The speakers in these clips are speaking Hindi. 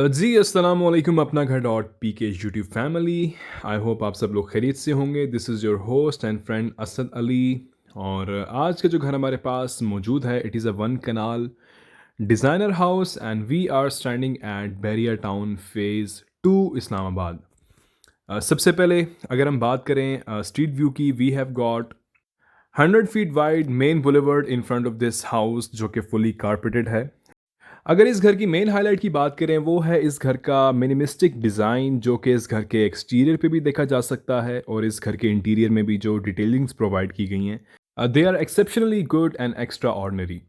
जी अस्सलाम वालेकुम अपना घर dot P K YouTube family. I hope आप सब लोग खैरियत से होंगे। This is your host and friend Asad Ali. और आज का जो घर हमारे पास मौजूद है, it is a one kanal designer house and we are standing at Bahria town phase 2 Islamabad. सबसे पहले अगर हम बात करें स्ट्रीट व्यू की, we have got 100 feet wide main boulevard in front of this house जो कि फुली कारपेटेड है। अगर इस घर की मेन हाइलाइट की बात करें, वो है इस घर का मिनिमिस्टिक डिज़ाइन जो कि इस घर के एक्सटीरियर पे भी देखा जा सकता है और इस घर के इंटीरियर में भी जो डिटेलिंग्स प्रोवाइड की गई हैं, they are exceptionally good and extraordinary.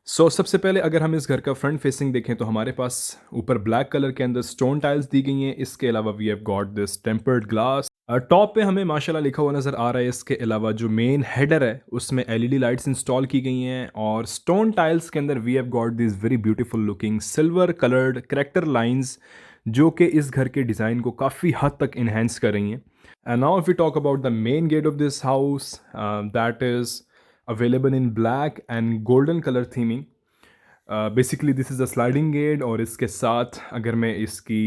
So सबसे पहले अगर हम इस घर का फ्रंट फेसिंग देखें तो हमारे पास ऊपर ब्लैक कलर के अंदर स्टोन टाइल्स दी गई हैं। इसके अलावा we have got this tempered glass. Top पे हमें माशाल्लाह लिखा हुआ नज़र आ रहा है। इसके अलावा जो मेन हेडर है उसमें एलईडी लाइट्स इंस्टॉल की गई हैं और स्टोन टाइल्स के अंदर we have got this very beautiful looking silver coloured character lines जो कि इस घर के डिज़ाइन को काफ़ी हद तक इन्हेंस कर रही हैं। And now if we talk about the main gate of this house, that is available in black and golden colour theming. Basically this is a sliding gate और इसके साथ अगर मैं इसकी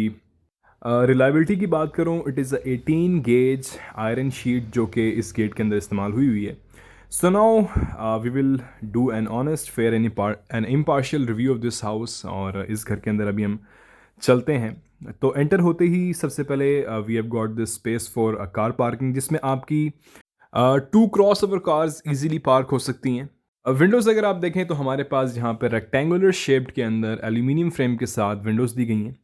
रिलायबिलिटी की बात करूं, it is a 18 gauge iron sheet जो कि इस गेट के अंदर इस्तेमाल हुई हुई है। So now we will do an honest fair and impartial review of this house. और इस घर के अंदर अभी हम चलते हैं। तो एंटर होते ही सबसे पहले we have got this space for a car parking जिसमें आपकी 2 cross over cars easily park हो सकती हैं। विंडोज़ अगर आप देखें तो हमारे पास यहाँ पर रेक्टेंगुलर शेप्ड के अंदर एल्यूमिनियम फ्रेम के साथ विंडोज़ दी गई हैं।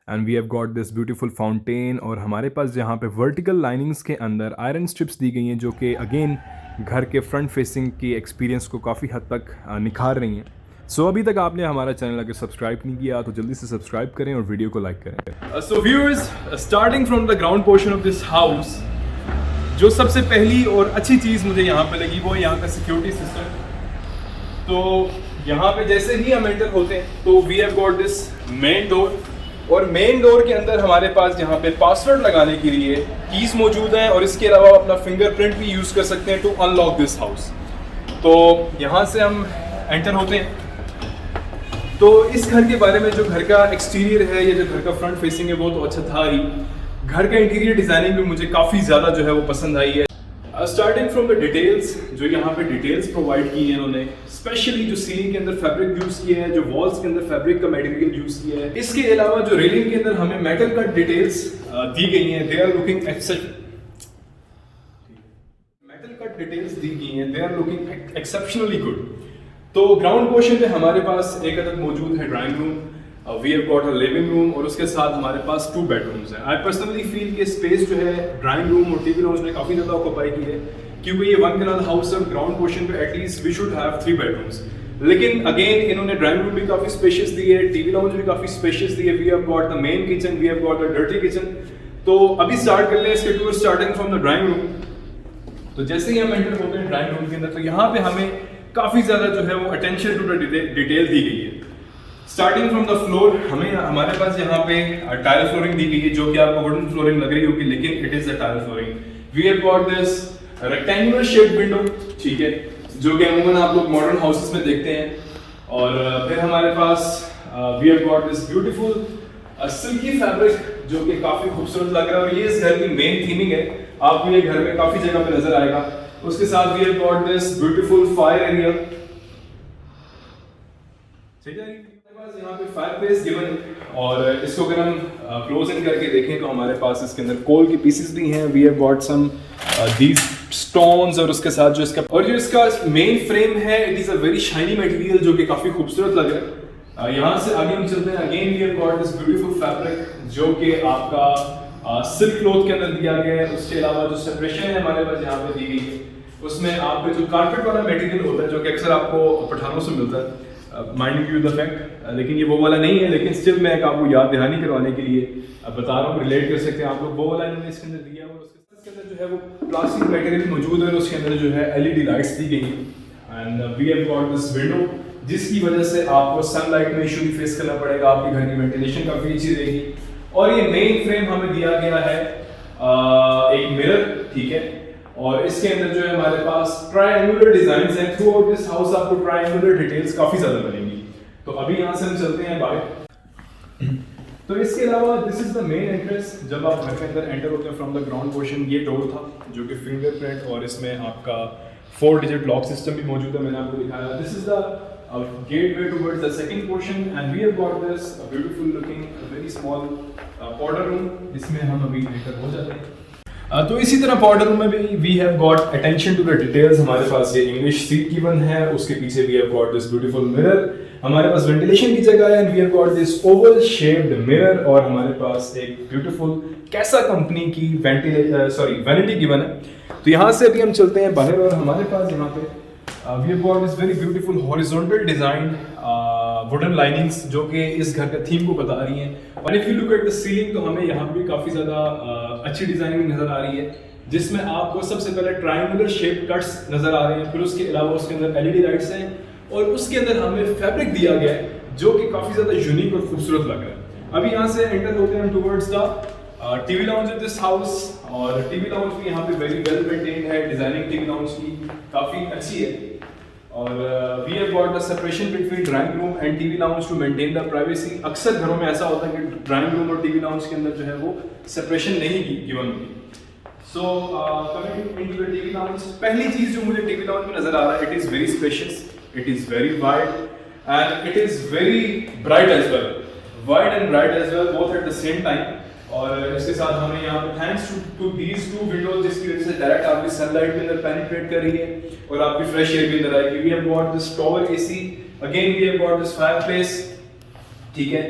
And we have got this beautiful fountain और हमारे पास यहाँ पे वर्टिकल लाइनिंग्स के अंदर आयरन स्ट्रिप्स दी गई हैं जो कि अगेन घर के फ्रंट फेसिंग की एक्सपीरियंस को काफ़ी हद तक निखार रही हैं। सो अभी तक आपने हमारा चैनल अगर सब्सक्राइब नहीं किया तो जल्दी से सब्सक्राइब करें और वीडियो को लाइक करें। So viewers, starting from the ground portion of this house, जो सबसे पहली और अच्छी चीज़ मुझे यहाँ पे लगी वो है यहाँ का सिक्योरिटी सिस्टम। तो यहाँ पे जैसे ही हम एंटर होते हैं तो we have got this main door और मेन डोर के अंदर हमारे पास यहाँ पे पासवर्ड लगाने के लिए कीज़ मौजूद हैं और इसके अलावा अपना फिंगरप्रिंट भी यूज़ कर सकते हैं टू अनलॉक दिस हाउस। तो यहाँ से हम एंटर होते हैं। तो इस घर के बारे में जो घर का एक्सटीरियर है या जो घर का फ्रंट फेसिंग है वो तो अच्छा था ही, घर का इंटीरियर डिज़ाइनिंग भी मुझे काफ़ी ज़्यादा जो है वो पसंद आई है। स्टार्टिंग फ्रॉम द डिटेल्स, जो यहाँ पे डिटेल्स प्रोवाइड की हैं इन्होंने, स्पेशली जो सीलिंग के अंदर फैब्रिक यूज़ किया है, जो वॉल्स के अंदर फैब्रिक का मटेरियल यूज़ किया है, इसके अलावा जो रेलिंग के अंदर हमें मेटल कट डिटेल्स दी गई हैं, they are looking metal cut details दी गई हैं, they are looking exceptionally good. तो ग्राउंड पोर्शन पे हमारे पास एक अदद मौजूद है drawing room, we have got a living room और उसके साथ हमारे पास 2 बेडरूम्स हैं। आई पर्सनली फील कि स्पेस जो है ड्राइंग रूम और टीवी लाउंज ने काफ़ी ज़्यादा ऑक्यूपाई की है, क्योंकि ये वन कनाल हाउस है। ग्राउंड पोर्शन पे at least we should have 3 bedrooms, लेकिन अगेन इन्होंने ड्राइंग रूम भी काफ़ी स्पेशियस दी है, टीवी लाउंज भी काफ़ी स्पेशियस दी है। We have got the main kitchen, we have got the dirty kitchen. तो अभी स्टार्ट करते हैं इसके tour, starting from the drawing room. तो जैसे ही हम एंटर होते हैं ड्राइंग रूम के अंदर, तो यहाँ पे हमें काफ़ी ज़्यादा जो है वो अटेंशन टू द डिटेल दी गई है। स्टार्टिंग फ्रॉम द फ्लोर, हमारे पास यहाँ पे टाइल फ्लोरिंग दी गई है जो कि आपको वुडन फ्लोरिंग लग रही होगी, लेकिन it is the tile flooring. We have got this rectangular shaped window, ठीक है, जो कि अमूमन आप लोग मॉडर्न हाउसेस में देखते हैं। और फिर हमारे पास we have got this beautiful silky fabric जो कि काफी खूबसूरत लग रहा है और ये इस घर की मेन थीमिंग है, आपको ये घर में काफी जगह पे नजर आएगा। उसके साथ we have got this beautiful fire area, ठीक है, यहाँ पे फायरप्लेस गिवन। और इसको अगर हम क्लोज इन करके देखें तो हमारे पास इसके अंदर कोल की पीसेस भी हैं। We have got some these stones और उसके साथ जो इसका मेन फ्रेम है, it is a very shiny material जो कि काफी खूबसूरत लग रहा है। यहाँ से आगे हम चलते हैं। Again we have got this beautiful fabric जो कि आपका सिल्क क्लॉथ के अंदर दिया गया है। उसके अलावा जो सेपरेशन है हमारे पास यहाँ पे दी गई है, उसमें आपको जो कारपेट वाला मटेरियल होता है जो कि अक्सर आपको पठानों से मिलता है, माइंड यू द फैक्ट, लेकिन ये वो वाला नहीं है, लेकिन स्टिल मैं आपको याद दहानी करवाने के लिए बता रहा हूँ, रिलेट कर सकते हैं आप लोग। वो वाला इन्होंने इसके अंदर दिया है और उसके अंदर जो है वो प्लास्टिक मटेरियल मौजूद है और उसके अंदर जो है एलईडी लाइट्स दी गई हैं। And we have got this window जिसकी वजह से आपको सनलाइट में इशू भी फेस करना पड़ेगा, आपके घर की वेंटिलेशन काफ़ी अच्छी रहेगी। और ये मेन फ्रेम हमें दिया गया है एक मिरर, ठीक है, और इसके अंदर जो है हमारे पास ट्रायंगुलर डिजाइन्स हैं। थ्रू आउट दिस हाउस आपको ट्रायंगुलर डिटेल्स काफ़ी ज़्यादा बनेंगी। तो अभी यहाँ से हम चलते हैं बाहर। तो इसके अलावा this is the main entrance. जब आप घर के अंदर एंटर होते हैं फ्रॉम द ग्राउंड पोर्शन, ये डोर था जो कि फिंगरप्रिंट और इसमें आपका 4 डिजिट लॉक सिस्टम भी मौजूद है, मैंने आपको दिखाया। This is the gateway towards the second portion and we have got this beautiful looking very small powder room जिसमें हम अभी एंटर हो जाते हैं। तो इसी तरह पाउडर रूम में भी we have got attention to the details. हमारे पास ये इंग्लिश सीट गिवन है, उसके पीछे we have got this beautiful mirror, हमारे पास वेंटिलेशन की जगह है and we have got this oval shaped mirror और हमारे पास एक ब्यूटीफुल कैसा कंपनी की वैनिटी गिवन है। तो यहाँ से अभी हम चलते हैं बाहर और हमारे पास यहाँ पे we have got this very beautiful horizontal design wooden linings जो कि इस घर का थीम को बता रही हैं। और if you look at the ceiling तो हमें यहाँ पे काफ़ी ज़्यादा अच्छी डिजाइनिंग नज़र आ रही है, जिसमें आपको सबसे पहले ट्रायंगुलर शेप कट्स नज़र आ रहे हैं, फिर उसके अलावा उसके अंदर एलईडी लाइट्स हैं और उसके अंदर हमें फैब्रिक दिया गया है जो कि काफ़ी ज़्यादा यूनिक और खूबसूरत लग रहा है। अभी यहाँ से एंटर होते हैं towards the TV lounge in this house और टीवी लाउंज भी यहाँ पे वेरी वेल मेंटेन्ड है। डिजाइनिंग टीवी लाउंज की काफ़ी अच्छी है और we have got the separation between drawing room and TV lounge to maintain the privacy. अक्सर घरों में ऐसा होता है कि ड्राइंग रूम और टीवी लाउंज के अंदर जो है वो सेपरेशन नहीं गिवन होती। So coming into the TV lounge, पहली चीज़ जो मुझे टीवी लाउंज में नज़र आ रहा है, it is very spacious, it is very wide and it is very bright as well, wide and bright as well both at the same time. और इसके साथ हमें यहाँ पे थैंक्स टू दीज 2 विंडोज जिसकी वजह से डायरेक्ट आपकी सनलाइट के अंदर पेनिट्रेट कर रही है और आपकी फ्रेश एयर भी अंदर आएगी। We have got this tower AC, again we have got this fireplace, ठीक है,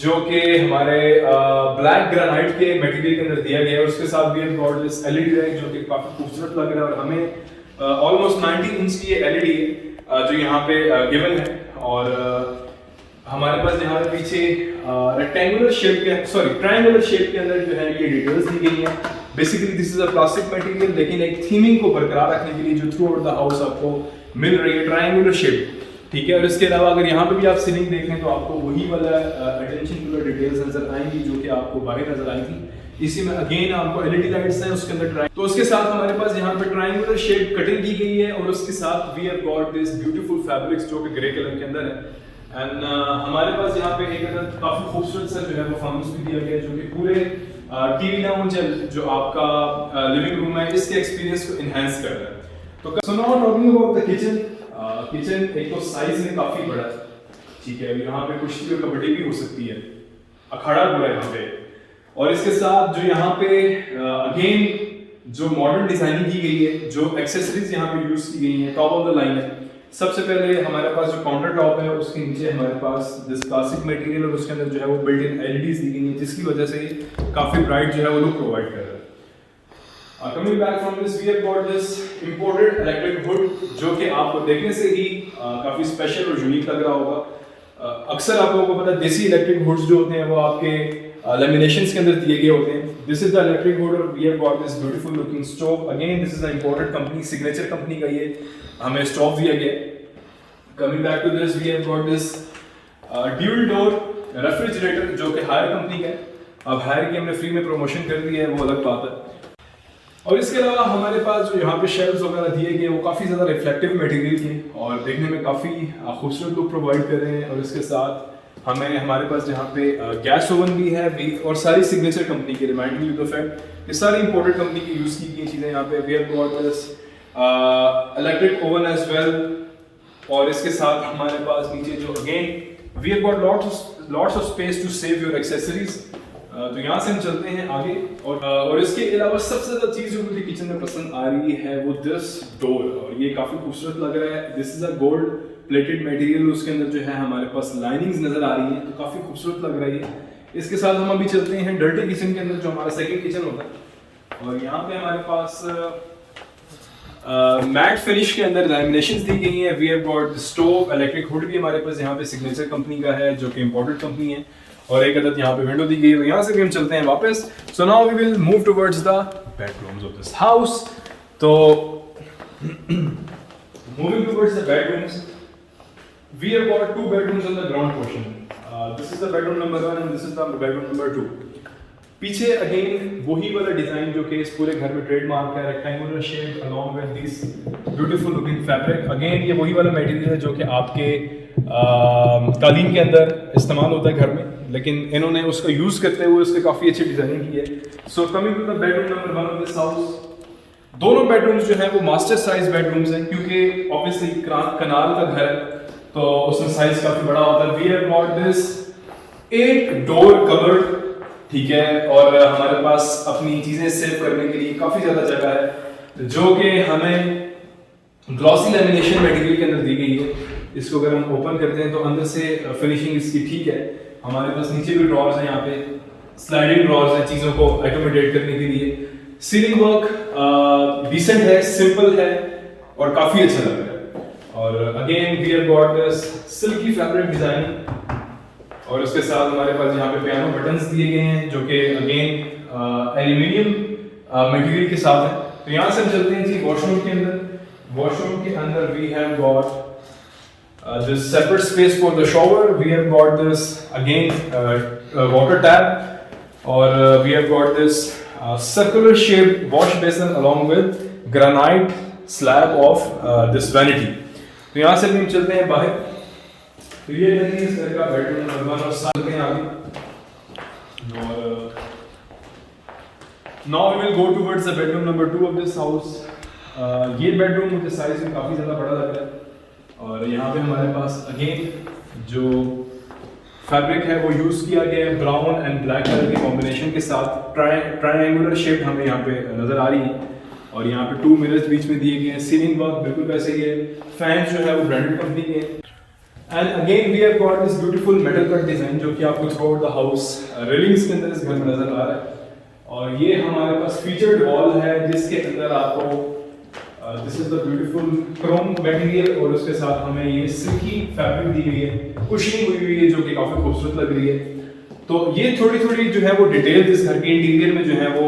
जो कि हमारे ब्लैक ग्रेनाइट के मटेरियल के अंदर दिया गया है। उसके साथ we have got this LED light जो कि काफी खूबसूरत लग रहा है और हमें ऑलमोस्ट 19 इंच की ये एलईडी है जो यहाँ पे गिवन है। और हमारे पास यहाँ पे पीछे रेक्टेंगुलर शेप के ट्रायंगुलर शेप के अंदर जो है ये डिटेल्स दी गई हैं। Basically this is a plastic material, लेकिन एक थीमिंग को बरकरार रखने के लिए जो थ्रू आउट द हाउस आपको मिल रही है ट्रायंगुलर शेप, ठीक है। और इसके अलावा अगर यहाँ पे भी आप सीलिंग देखें तो आपको वही वाला अटेंशन टू द डिटेल्स नजर आएंगी जो कि आपको बाहर नजर आई थी। इसी में अगेन आपको एलईडी लाइट्स हैं उसके अंदर तो उसके साथ हमारे पास यहाँ पे ट्रायंगुलर शेप कटिंग की गई है और उसके साथ we have got this beautiful fabrics जो कि ग्रे कलर के अंदर है। एंड हमारे पास यहाँ पे एक काफी खूबसूरत सा जो है वो फानुस भी दिया गया है जो कि पूरे टीवी लाउंज जो आपका लिविंग रूम है इसके एक्सपीरियंस को इनहेंस कर रहा है। तो now talking about the kitchen, kitchen एक तो साइज में काफी बड़ा है, ठीक है, यहाँ पे कुश्ती और कबड्डी भी हो सकती है, अखाड़ा पूरा यहाँ पे। और इसके साथ जो यहाँ पे अगेन जो मॉडर्न डिजाइनिंग की गई है, जो एक्सेसरीज यहाँ पे यूज की गई है, टॉप ऑफ द लाइन है। सबसे पहले हमारे पास जो काउंटर टॉप है उसके नीचे हमारे पास दिस क्लासिक मटेरियल और उसके अंदर जो है वो बिल्ट इन एलईडीज दी गई हैं जिसकी वजह से काफी ब्राइट जो है वो लुक प्रोवाइड कर रहा है। Coming back from this we have got this imported electric hood जो कि आपको देखने से ही काफी स्पेशल और यूनिक लग रहा होगा। अक्सर आप लोगों को पता है देसी इलेक्ट्रिक हुड्स जो होते हैं वो आपके लेमिनेशंस के अंदर दिए गए होते हैं। This is the electric hood और we have got this beautiful looking stove, again this is the imported company, signature company का ये हमें स्टोव दिया गया। Coming back to this we have got this dual door refrigerator जो कि हायर कंपनी का है। अब हायर की हमने फ्री में प्रमोशन कर दी है, वो अलग बात है। और इसके अलावा हमारे पास जो यहाँ पे शेल्व्स वगैरह दिए गए वो काफ़ी ज़्यादा रिफ्लेक्टिव मटेरियल के और देखने में काफ़ी खूबसूरत लुक प्रोवाइड कर रहे हैं। और इसके साथ हमें हमारे पास जहाँ पे गैस ओवन भी है और सारी सिग्नेचर कंपनी की, रिमाइंडिंग यू द फैक्ट ये सारी इंपोर्टेड कंपनी की यूज़ की गई चीज़ें यहाँ पे। We have got this electric oven as well. और इसके साथ हमारे पास नीचे जो again we have got lots of space to save your accessories. तो यहाँ से हम चलते हैं आगे। और इसके अलावा सबसे ज़्यादा चीज़ जो मुझे किचन में पसंद आ रही है वो दिस डोर, और ये काफ़ी खूबसूरत लग रहा है। This is a gold plated material, उसके अंदर जो है हमारे पास लाइनिंग्स नज़र आ रही हैं तो काफ़ी खूबसूरत लग रही है। इसके साथ हम अभी चलते हैं डर्टी किचन के अंदर जो हमारा सेकेंड किचन होता है। और यहाँ पे हमारे पास मैट फिनिश के अंदर लैमिनेशंस दी गई हैं। We have got stove, electric hood भी हमारे पास यहाँ पे सिग्नेचर कंपनी का है जो कि इंपोर्टेड कंपनी है, और एक अदद यहाँ पे विंडो दी गई है। तो यहाँ से भी हम चलते हैं वापस। So now we will move towards the bedrooms of this house. तो moving towards the bedrooms, we have got 2 bedrooms on the ground portion. This is the bedroom number 1 and this is the bedroom number 2। पीछे अगेन वही वाला डिजाइन जो कि इस पूरे घर में ट्रेडमार्क है, rectangular shape along with this beautiful looking fabric. Again ये वही वाला मटेरियल है जो कि आपके कालीन के अंदर इस्तेमाल होता है घर में, लेकिन इन्होंने उसका यूज़ करते हुए उसके काफ़ी अच्छी डिज़ाइनिंग की है। So coming to the bedroom number 1 of this house, दोनों बेडरूम्स जो हैं वो मास्टर साइज बेडरूम्स हैं, क्योंकि ऑब्वियसली कनाल का घर है तो उसमें साइज काफ़ी बड़ा होता है। We have got this 8 door cupboard, ठीक है, और हमारे पास अपनी चीज़ें सेव करने के लिए काफ़ी ज़्यादा जगह है, जो कि हमें ग्लॉसी लेमिनेशन मटेरियल के अंदर दी गई है। इसको अगर हम ओपन करते हैं तो अंदर से फिनिशिंग इसकी ठीक है। हमारे पास नीचे भी ड्रॉर्स हैं, यहाँ पे स्लाइडिंग ड्रॉर्स हैं चीज़ों को एकोमोडेट करने के लिए। सीलिंग वर्क डिसेंट है, सिंपल है और काफ़ी अच्छा लग रहा है। और again we have got this silky fabric design, और उसके साथ हमारे पास यहाँ पे पियानो बटन्स दिए गए हैं जो कि अगेन एल्यूमिनियम मटेरियल के साथ है। तो यहाँ से हम चलते हैं जी वॉशरूम के अंदर। वॉशरूम के अंदर we have got this separate space for the shower. We have got this again water tap, or we have got this circular shaped wash basin along with granite slab of this vanity. तो यहाँ से हम चलते हैं बाहर। तो ये है इस घर का बेडरूम नंबर 1 और चलते हैं आगे। और now we will go towards the bedroom number 2 of this house. ये बेडरूम मुझे साइज में काफ़ी ज़्यादा बड़ा लग रहा है, और यहाँ पे हमारे पास अगेन जो फैब्रिक है वो यूज़ किया गया है ब्राउन एंड ब्लैक कलर के कॉम्बिनेशन के साथ। ट्रायंगुलर शेप हमें यहाँ पे नज़र आ रही है, और यहाँ पे 2 मिरर्स बीच में दिए गए हैं। सीलिंग वर्क बिल्कुल वैसे ही है। फैन जो है वो ब्रांडेड कंपनी के हैं। And again we have got this beautiful metal cut design जो कि आपको throughout the house railings के अंदर इस घर में नज़र आ रहा है। और ये हमारे पास फीचर्ड वॉल है जिसके अंदर आपको this is the beautiful Chrome material, और उसके साथ हमें ये सिल्की फैब्रिक दी गई है, कुशनिंग हुई है जो कि काफ़ी खूबसूरत लग रही है। तो ये थोड़ी थोड़ी जो है वो डिटेल्स इस घर के इंटीरियर में जो है वो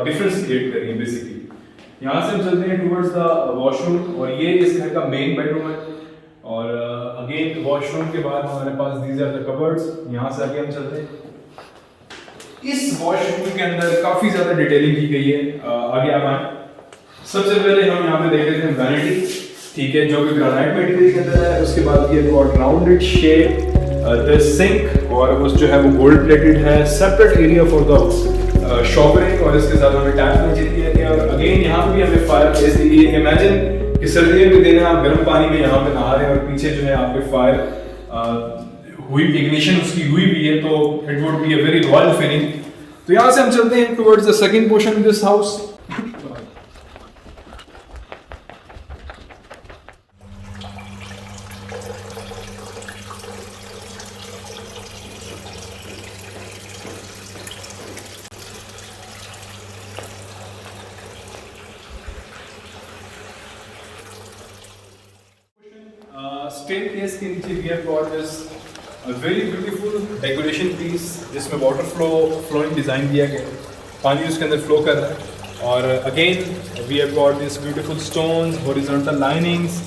डिफरेंस क्रिएट कर रही है बेसिकली। यहाँ से हम चलते हैं टुवर्ड्स द वॉशरूम, और ये इस घर का मेन बेडरूम है। और अगेन वॉशरूम के बाद हमारे पास दीज आर द कबर्ड्स। यहाँ से आगे हम चलते हैं। इस वॉशरूम के अंदर काफ़ी ज़्यादा डिटेलिंग की गई है। आगे आप आए, सबसे पहले हम यहाँ पे देख लेते हैं वैनिटी, ठीक है, जो कि ग्रेनाइट मटेरियल के अंदर है। उसके बाद ये got rounded shape the sink, और उस जो है वो गोल्ड प्लेटेड है। Separate area for the showering, और इसके साथ हमें टैप में दिया गया। और अगेन यहाँ पे भी हमें फायर प्लेस दी गई है। इमेजिन कि सर्दियों के दिन आप गर्म पानी में यहाँ पे नहा रहे हैं और पीछे जो है आपके फायर हुई इग्निशन उसकी हुई भी है, तो it would be a very royal feeling. तो यहाँ से हम चलते हैं towards the second portion of this house. Staircase के नीचे we have got this very beautiful decoration piece जिसमें वाटर फ्लोइंग डिज़ाइन दिया गया है, पानी उसके अंदर फ्लो कर रहा है। और again we have got this beautiful stones, horizontal linings,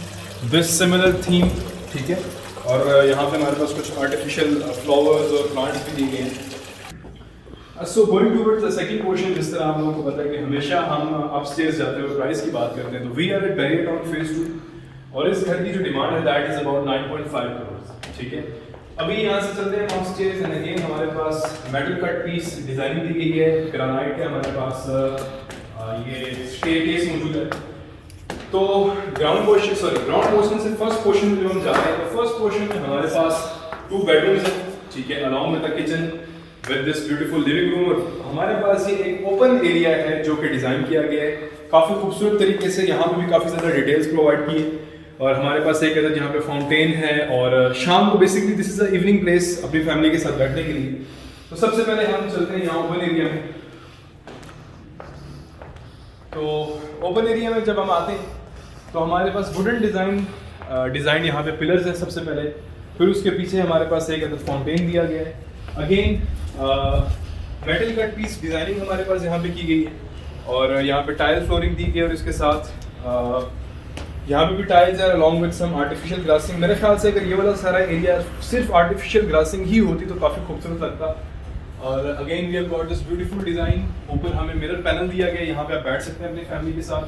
this similar theme, ठीक है। और यहाँ पे हमारे पास कुछ आर्टिफिशियल फ्लावर्स और प्लांट्स भी दिए गए हैं। So going towards the second portion, जिस तरह आप लोगों को पता है कि हमेशा हम अपस्टेयर्स जाते हैं और प्राइस की बात करते हैं, तो we are at Bahria town phase 2, और इस घर की जो डिमांड है दैट इज अबाउट 9.5 करोड़, ठीक है। अभी यहाँ से चलते हैं अपस्टेयर्स, एंड अगेन हमारे पास मेटल कट पीस डिजाइनिंग दी गई है, ग्रेनाइट है हमारे पास, ये स्टेयरकेस मौजूद है। तो ग्राउंड पोर्शन से फर्स्ट पोर्शन में जो हम जा रहे हैं, तो फर्स्ट पोर्शन में हमारे पास 2 बेडरूम्स हैं, ठीक है, along with the kitchen with this beautiful living room. और हमारे पास ये एक ओपन एरिया है जो कि डिज़ाइन किया गया है काफ़ी खूबसूरत तरीके से। यहाँ पे भी काफ़ी ज़्यादा डिटेल्स प्रोवाइड की है, और हमारे पास एक अदर यहाँ पे फाउंटेन है, और शाम को basically this is a evening place अपनी फैमिली के साथ बैठने के लिए। तो सबसे पहले हम चलते हैं यहाँ ओपन एरिया में। तो ओपन एरिया में जब हम आते हैं तो हमारे पास वुडन डिज़ाइन यहाँ पे पिलर्स हैं सबसे पहले, फिर उसके पीछे हमारे पास एक अदर फाउंटेन दिया गया है। Again metal cut piece designing हमारे पास यहाँ पे की गई है, और यहाँ पे टाइल फ्लोरिंग दी गई है, और इसके साथ यहाँ पे भी टाइल्स है along with some artificial grassing. मेरे ख्याल से अगर ये वाला सारा एरिया सिर्फ आर्टिफिशियल ग्रासिंग ही होती तो काफ़ी खूबसूरत लगता। और again we have got this beautiful design, ऊपर हमें मिरर पैनल दिया गया, यहाँ पे आप बैठ सकते हैं अपनी फैमिली के साथ।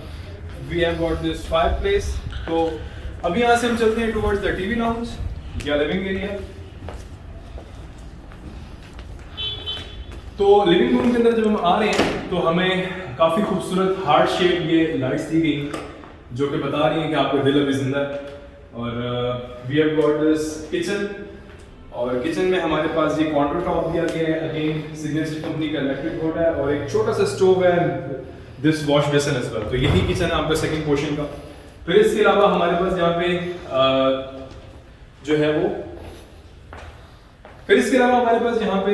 We have got this fire place. तो अभी यहाँ से हम चलते हैं टुवर्ड्स द टीवी लाउंज या लिविंग एरिया। तो लिविंग रूम के अंदर जब हम आ रहे हैं तो हमें काफ़ी खूबसूरत हार्ट शेप ये लाइट्स दी गई जो कि बता रही हैं कि आपका दिल अभी जिंदा है। और we have got this kitchen, और किचन में हमारे पास ये काउंटर टॉप दिया गया है, अगेन सिग्नेचर कंपनी का इलेक्ट्रिक बोर्ड है, और एक छोटा सा स्टोव है, this wash basin as well. तो यही किचन है आपका सेकंड पोर्शन का। फिर इसके अलावा हमारे पास यहाँ पे जो है वो फिर इसके अलावा हमारे पास यहाँ पे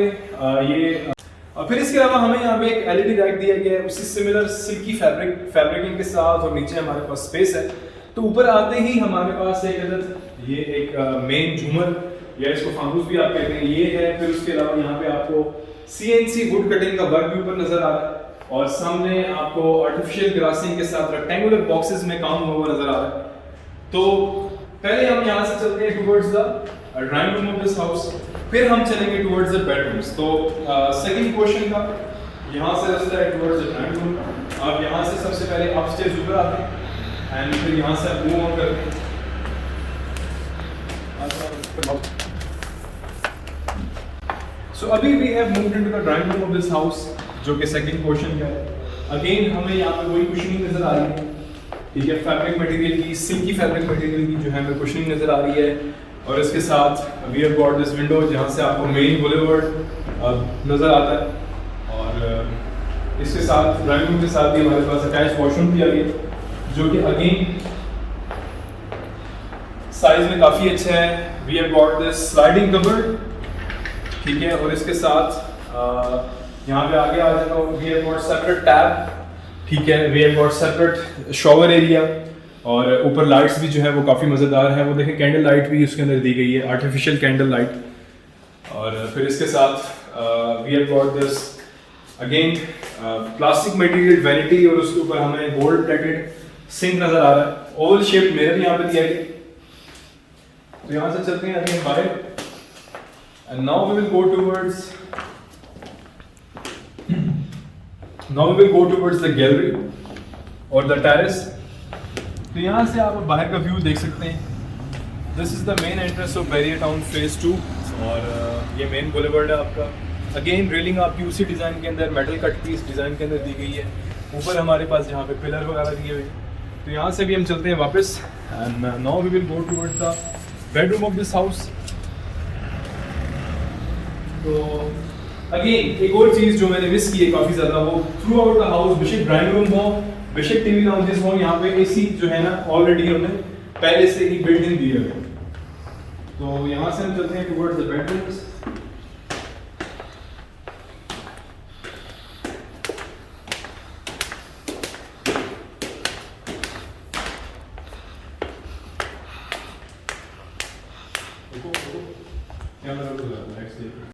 फिर इसके अलावा हमें यहाँ पे एक एलईडी लाइट दिया गया है उसी सिमिलर सिल्की फैब्रिकिंग के साथ, और नीचे हमारे पास स्पेस है। तो ऊपर आते ही हमारे पास एक मेन झूमर या इसको फानूस भी आप कहते हैं ये है। फिर उसके अलावा यहाँ पे आपको CNC वुड कटिंग का वर्क भी ऊपर नजर आ रहा है, और सामने आपको आर्टिफिशियल ग्रासिंग के साथ रेक्टेंगुलर बॉक्सेस में काम हुआ नजर आ रहा है। तो पहले हम यहाँ से चलते हैं towards the drawing room of this house, फिर हम चलेंगे टुवर्ड्स द बेडरूम्स। तो सेकंड पोर्शन का यहाँ से रास्ता है टुवर्ड्स द ड्राइंग रूम। आप यहाँ से सबसे पहले अपस्टेयर्स ऊपर आते हैं एंड फिर यहाँ से आप मूव ऑन करते हैं। So अभी we have moved into the drawing room of this house, जो कि सेकंड पोर्शन का है। अगेन हमें यहाँ पे वही कुशनिंग नजर आ रही है, ठीक है, फैब्रिक मटेरियल की, सिल्की फैब्रिक मटेरियल की जो है हमें कुशनिंग नजर आ रही है। और इसके साथ we have got this window जहाँ से आपको मेन बुलेवर्ड नजर आता है। और इसके साथ ड्राइंग रूम के साथ ही हमारे पास अटैच वॉशरूम भी आ गई है जो कि अगेन साइज में काफ़ी अच्छा है। we have got this sliding cupboard, ठीक है, और इसके साथ यहाँ पे आगे आ जाए तो we have got separate tab, ठीक है, we have got separate shower area, और ऊपर लाइट्स भी जो है वो काफ़ी मज़ेदार है। वो देखें कैंडल लाइट भी उसके अंदर दी गई है, आर्टिफिशियल कैंडल लाइट। और फिर इसके साथ we have got this again plastic material vanity, और उसके ऊपर हमें गोल्ड प्लेटेड सिंक नज़र आ रहा है। ओवल शेप मिरर यहाँ पे दिया गया। तो यहाँ से चलते हैं अगेन बाहर, and now we will go towards the gallery or the terrace। तो यहाँ से आप बाहर का व्यू देख सकते हैं। This is the main entrance of Barrier Town Phase 2, और ये मेन बुलेवर्ड है आपका। अगेन रेलिंग आपकी उसी डिज़ाइन के अंदर, मेटल कट पीस डिज़ाइन के अंदर दी गई है। ऊपर हमारे पास यहाँ पे पिलर वगैरह दिए हुए हैं। तो यहाँ से भी हम चलते हैं वापस, and now we will go towards the bedroom of this house। तो अगेन एक और चीज़ जो मैंने मिस की है काफ़ी ज़्यादा, वो थ्रू आउट द हाउस बेशक ड्राइंग रूम हो, बेशक टीवी लाउंजेस हो, यहाँ पे AC जो है ना ऑलरेडी हमने पहले से ही बिल्ट इन दिए हुए। तो यहाँ से हम चलते हैं टुवर्ड्स द बेडरूम्स।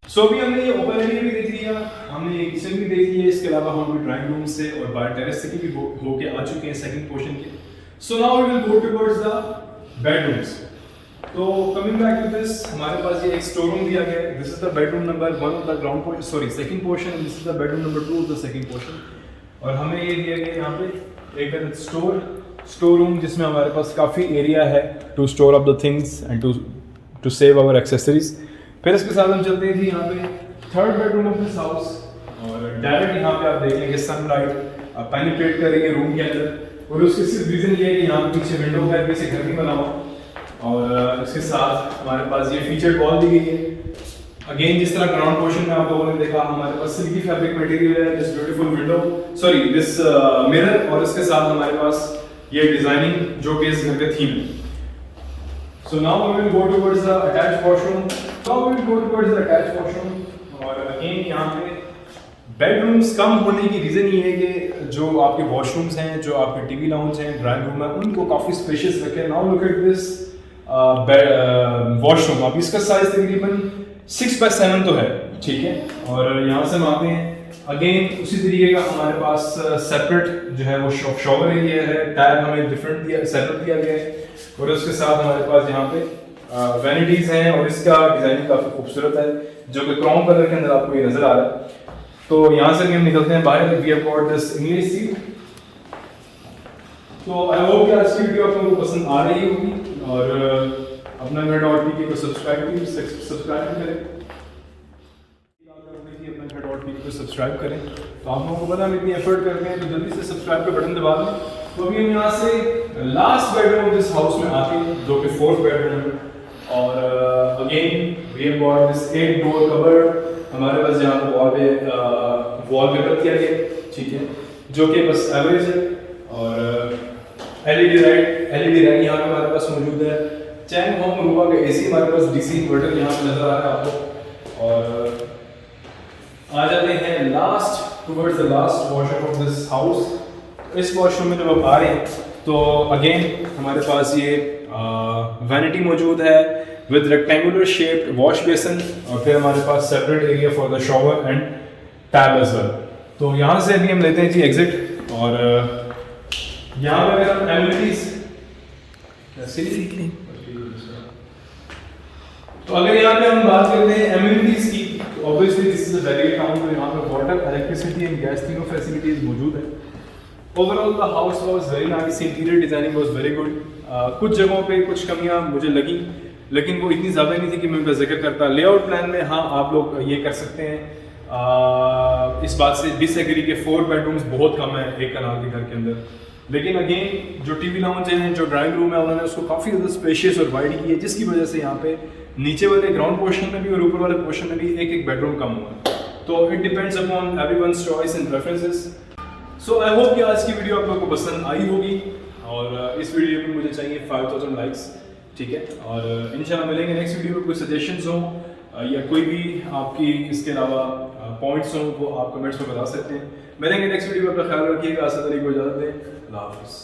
सो अभी हमने ये ओपन एरिया भी देख लिया, हमने ये किचन भी देख लिया, इसके अलावा हम भी ड्राइंग रूम से और बाहर टेरेस से भी होके आ चुके हैं सेकंड पोर्शन के। So now we will go towards the bedrooms. तो कमिंग बैक टू दिस, हमारे पास ये एक स्टोर रूम दिया गया है। This is the bedroom number 1 of the ground portion, sorry second portion, and this is the bedroom number 2 of the second portion. और हमें ये दिया गया यहाँ पे एक स्टोर रूम जिसमें हमारे पास काफ़ी एरिया है to store up the things and to save our accessories. फिर इसके साथ हम चलते हैं जी यहाँ पे third bedroom of this house, और डायरेक्ट यहाँ पे आप देखेंगे सनलाइट पेनिट्रेट कर रही है रूम के अंदर। और उसकी सिर्फ रीज़न ये है कि यहाँ पे पीछे विंडो है, पीछे घर भी बना हुआ। और इसके साथ हमारे पास ये फीचर्ड वॉल दी गई है। अगेन जिस तरह ग्राउंड पोर्शन में आप लोगों ने देखा, हमारे पास सिल्की फैब्रिक मटेरियल है, this beautiful window, sorry this mirror, और इसके साथ हमारे पास ये डिजाइनिंग जो कि इस घर का थीम है। So now we will go towards the attached washroom. और अगेन यहाँ पे बेडरूम्स कम होने की रीज़न ये है कि जो आपके वॉशरूम्स हैं, जो आपके टीवी लाउंज हैं, ड्राइंग रूम है, उनको काफ़ी स्पेशियस रखें। Now look at this washroom. अब इसका साइज तकरीबन 6x7 तो है, ठीक है। और यहाँ से हम आते हैं अगेन उसी तरीके का हमारे पास सेपरेट जो है वो शॉवर एरिया है, टैब हमें डिफरेंट सेपरेट दिया गया है। और उसके साथ हमारे पास यहाँ पे वैनिटीज़ हैं, और इसका डिज़ाइनिंग काफ़ी खूबसूरत है जो कि क्रोम कलर के अंदर आपको ये नज़र आ रहा है। तो यहाँ से भी हम निकलते हैं बाहर। We have got this English seat. तो आई होप कि आज की वीडियो आप लोगों को पसंद आ रही होगी, और अपना घर.pk को सब्सक्राइब करें। अपना घर.pk को सब्सक्राइब करें। तो आप लोगों को पता हम इतनी एफर्ट करते हैं तो जल्दी से सब्सक्राइब का बटन दबा दें। तो अभी हम यहाँ से लास्ट बेडरूम दिस हाउस में आते हैं जो कि 4th बेडरूम है। और again we have got this 8 door cupboard हमारे पास यहाँ पे वॉलपेपर किया गया, ठीक है, जो कि बस एवरेज है। और एलईडी लाइट यहाँ पे हमारे पास मौजूद है। चैंग होम रूबा का एसी हमारे पास डीसी इन्वर्टर यहाँ पे नजर आ रहा है आपको। और आ जाते हैं last towards the last washroom of this house. इस वॉशरूम में जब आप आ रहे हैं तो अगेन हमारे पास ये वैनिटी मौजूद है with rectangular shaped wash basin, और फिर हमारे पास separate area for the shower and tub as well. तो यहाँ से अभी हम लेते हैं जी एग्जिट। और यहाँ पे अगर हम एमिनिटीज तो अगर यहाँ पे हम बात करते हैं एमिनिटीज की, तो obviously this is a very town. तो यहाँ पे वाटर, इलेक्ट्रिसिटी एंड गैस तीनों फैसिलिटीज मौजूद है। Overall the house was very nice, interior designing was very good. कुछ जगहों पे कुछ कमियां मुझे लगी, लेकिन वो इतनी ज़्यादा नहीं थी कि मैं उनका जिक्र करता। लेआउट प्लान में हाँ आप लोग ये कर सकते हैं, इस बात से डिसएग्री के 4 बेडरूम्स बहुत कम है एक कनाल के घर के अंदर। लेकिन अगेन जो टीवी लाउंज है, जो ड्राइंग रूम है, उन्होंने उसको काफ़ी ज़्यादा स्पेशियस और वाइड की है, जिसकी वजह से यहाँ पे नीचे वाले ग्राउंड पोर्शन में भी और ऊपर वाले पोर्शन में भी एक बेडरूम कम हुआ। तो it depends upon everyone's choice and preferences. So I hope कि आज की वीडियो आप लोगों को पसंद आई होगी, और इस वीडियो में मुझे चाहिए 5000 लाइक्स, ठीक है। और इंशाल्लाह मिलेंगे नेक्स्ट वीडियो में। कोई सजेशंस हो या कोई भी आपकी इसके अलावा पॉइंट्स हो वो आप कमेंट्स में बता सकते हैं। मिलेंगे नेक्स्ट वीडियो में। अपना ख्याल रखिएगा। असद अली को इजाज़त दें। अल्लाह हाफ़िज़।